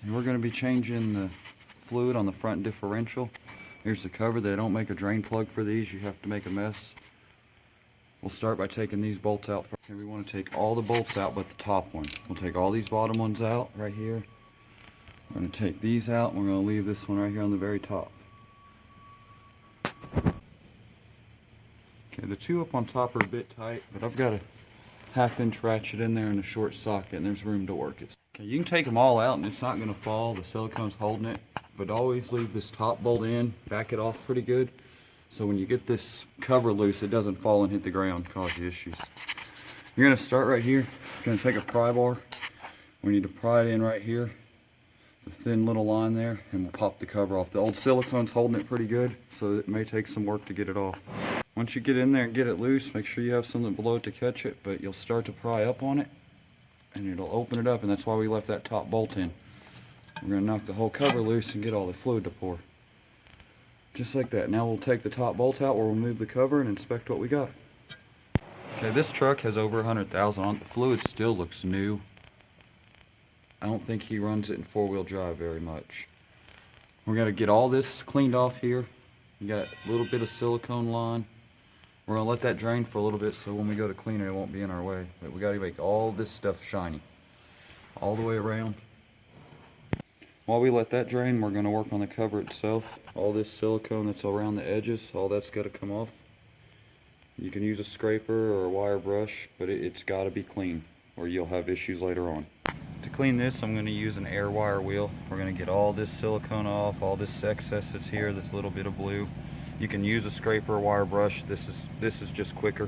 And we're going to be changing the fluid on the front differential. Here's the cover. They don't make a drain plug for these. You have to make a mess. We'll start by taking these bolts out first. And we want to take all the bolts out but the top one. We'll take all these bottom ones out right here. We're going to take these out and we're going to leave this one right here on the very top. Okay, the two up on top are a bit tight, but I've got a 1/2-inch ratchet in there and a short socket, and there's room to work it. Okay, you can take them all out and it's not going to fall. The silicone's holding it, but always leave this top bolt in, back it off pretty good, so when you get this cover loose, it doesn't fall and hit the ground and cause you issues. You're going to start right here. You're going to take a pry bar. We need to pry it in right here. It's a thin little line there, and we'll pop the cover off. The old silicone's holding it pretty good, so it may take some work to get it off. Once you get in there and get it loose, make sure you have something below it to catch it, but you'll start to pry up on it and it'll open it up, and that's why we left that top bolt in. We're going to knock the whole cover loose and get all the fluid to pour. Just like that. Now we'll take the top bolt out, we'll remove the cover and inspect what we got. Okay, this truck has over 100,000 on it. The fluid still looks new. I don't think he runs it in 4-wheel drive very much. We're going to get all this cleaned off here. You got a little bit of silicone line. We're going to let that drain for a little bit so when we go to clean it, it won't be in our way. But we got to make all this stuff shiny. All the way around. While we let that drain, we're going to work on the cover itself. All this silicone that's around the edges, all that's got to come off. You can use a scraper or a wire brush, but it's got to be clean or you'll have issues later on. To clean this, I'm going to use an air wire wheel. We're going to get all this silicone off, all this excess that's here, this little bit of blue. You can use a scraper or wire brush. This is just quicker.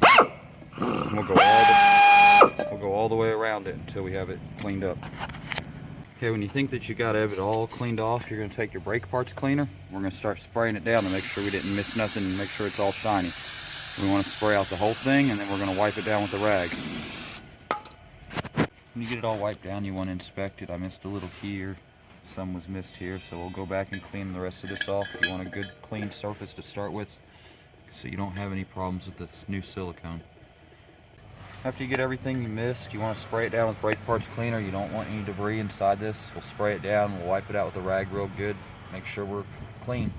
And we'll go all the way around it until we have it cleaned up. Okay, when you think that you got to have it all cleaned off, you're going to take your brake parts cleaner. We're going to start spraying it down to make sure we didn't miss nothing and make sure it's all shiny. We want to spray out the whole thing, and then we're going to wipe it down with a rag. When you get it all wiped down, you want to inspect it. I missed a little here. Some was missed here, so we'll go back and clean the rest of this off. You want a good clean surface to start with so you don't have any problems with this new silicone. After you get everything you missed, you want to spray it down with brake parts cleaner. You don't want any debris inside this. We'll spray it down, we'll wipe it out with a rag real good, make sure we're clean.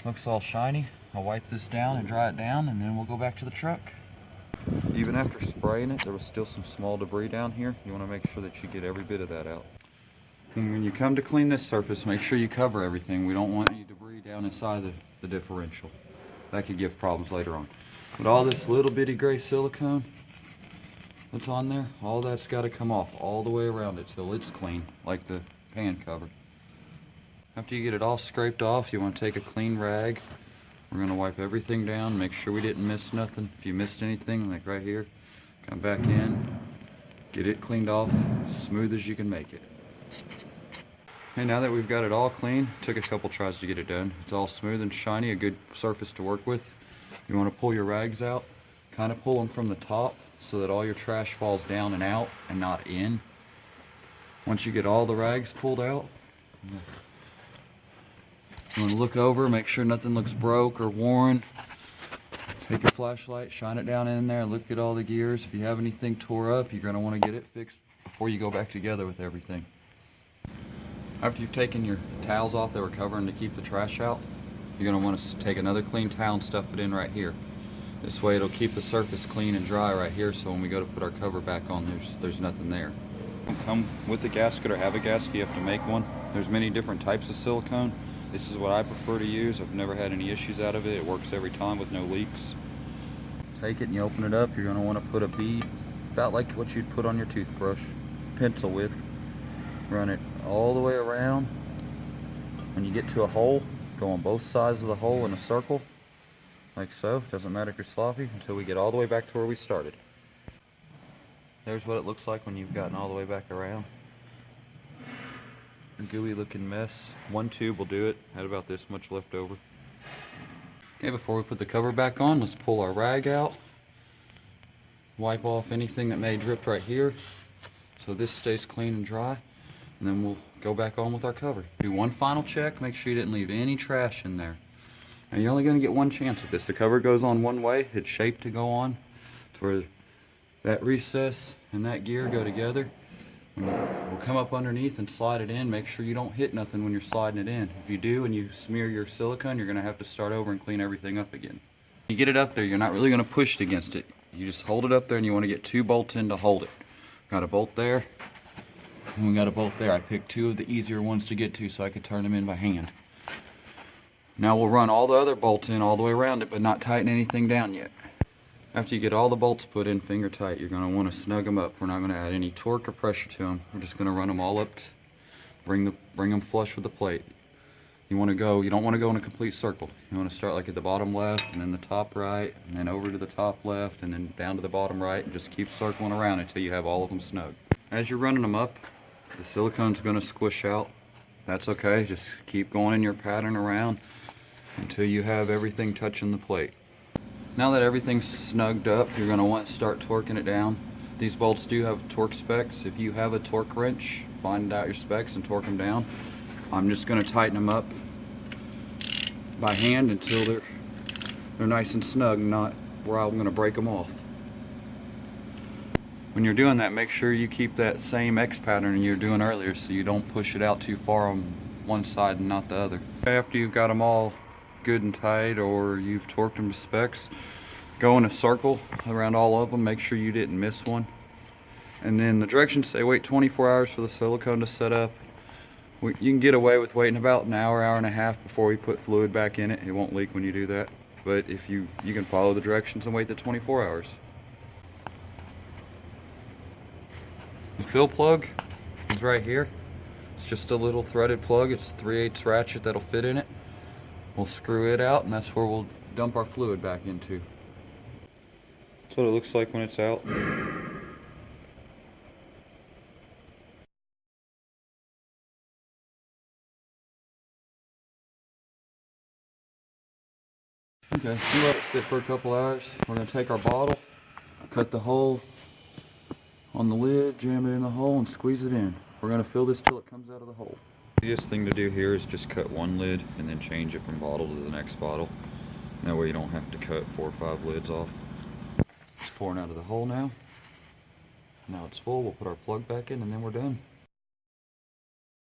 Looks all shiny. I'll wipe this down and dry it down, and then we'll go back to the truck. Even after spraying it, there was still some small debris down here. You want to make sure that you get every bit of that out. And when you come to clean this surface, make sure you cover everything. We don't want any debris down inside the differential. That could give problems later on. But all this little bitty gray silicone that's on there, all that's got to come off all the way around it till it's clean, like the pan cover. After you get it all scraped off, you want to take a clean rag. We're going to wipe everything down, make sure we didn't miss nothing. If you missed anything, like right here, come back in, get it cleaned off, as smooth as you can make it. Okay, now that we've got it all clean, took a couple tries to get it done. It's all smooth and shiny, a good surface to work with. You want to pull your rags out, kind of pull them from the top so that all your trash falls down and out and not in. Once you get all the rags pulled out, you want to look over, make sure nothing looks broke or worn. Take your flashlight, shine it down in there, look at all the gears. If you have anything tore up, you're going to want to get it fixed before you go back together with everything. After you've taken your towels off that were covering to keep the trash out, you're going to want to take another clean towel and stuff it in right here. This way it'll keep the surface clean and dry right here, so when we go to put our cover back on, there's nothing there. Come with a gasket or have a gasket, you have to make one. There's many different types of silicone. This is what I prefer to use. I've never had any issues out of it. It works every time with no leaks. Take it and you open it up. You're going to want to put a bead, about like what you'd put on your toothbrush, pencil width. Run it all the way around. When you get to a hole, go on both sides of the hole in a circle, like so. Doesn't matter if you're sloppy, until we get all the way back to where we started. There's what it looks like when you've gotten all the way back around. A gooey looking mess. One tube will do it. Had about this much left over. Okay, before we put the cover back on, let's pull our rag out. Wipe off anything that may drip right here, so this stays clean and dry. And then we'll go back on with our cover. Do one final check, make sure you didn't leave any trash in there. Now you're only going to get one chance at this. The cover goes on one way, it's shaped to go on. where that recess and that gear go together. We'll come up underneath and slide it in. Make sure you don't hit nothing when you're sliding it in. If you do and you smear your silicone, you're going to have to start over and clean everything up again. You get it up there, you're not really going to push it against it. You just hold it up there and you want to get 2 bolts in to hold it. Got a bolt there and we got a bolt there. I picked 2 of the easier ones to get to so I could turn them in by hand. Now we'll run all the other bolts in all the way around it, but not tighten anything down yet. After you get all the bolts put in finger tight, you're going to want to snug them up. We're not going to add any torque or pressure to them. We're just going to run them all up, bring them flush with the plate. You don't want to go in a complete circle. You want to start like at the bottom left, and then the top right, and then over to the top left, and then down to the bottom right, and just keep circling around until you have all of them snug. As you're running them up, the silicone's going to squish out. That's okay. Just keep going in your pattern around until you have everything touching the plate. Now that everything's snugged up, you're going to want to start torquing it down. These bolts do have torque specs. If you have a torque wrench, find out your specs and torque them down. I'm just going to tighten them up by hand until they're nice and snug, not where I'm going to break them off. When you're doing that, make sure you keep that same X pattern you're doing earlier so you don't push it out too far on one side and not the other. After you've got them all good and tight, or you've torqued them to specs, go in a circle around all of them. Make sure you didn't miss one. And then the directions say wait 24 hours for the silicone to set up. You can get away with waiting about an hour, hour and a half before we put fluid back in it. It won't leak when you do that. But if you can follow the directions and wait the 24 hours. The fill plug is right here. It's just a little threaded plug. It's a 3/8 ratchet that'll fit in it. We'll screw it out, and that's where we'll dump our fluid back into. That's what it looks like when it's out. Okay, so let it sit for a couple hours. We're going to take our bottle, cut the hole on the lid, jam it in the hole, and squeeze it in. We're going to fill this till it comes out of the hole. The easiest thing to do here is just cut one lid and then change it from bottle to the next bottle. That way you don't have to cut 4 or 5 lids off. It's pouring out of the hole now. Now it's full, we'll put our plug back in and then we're done.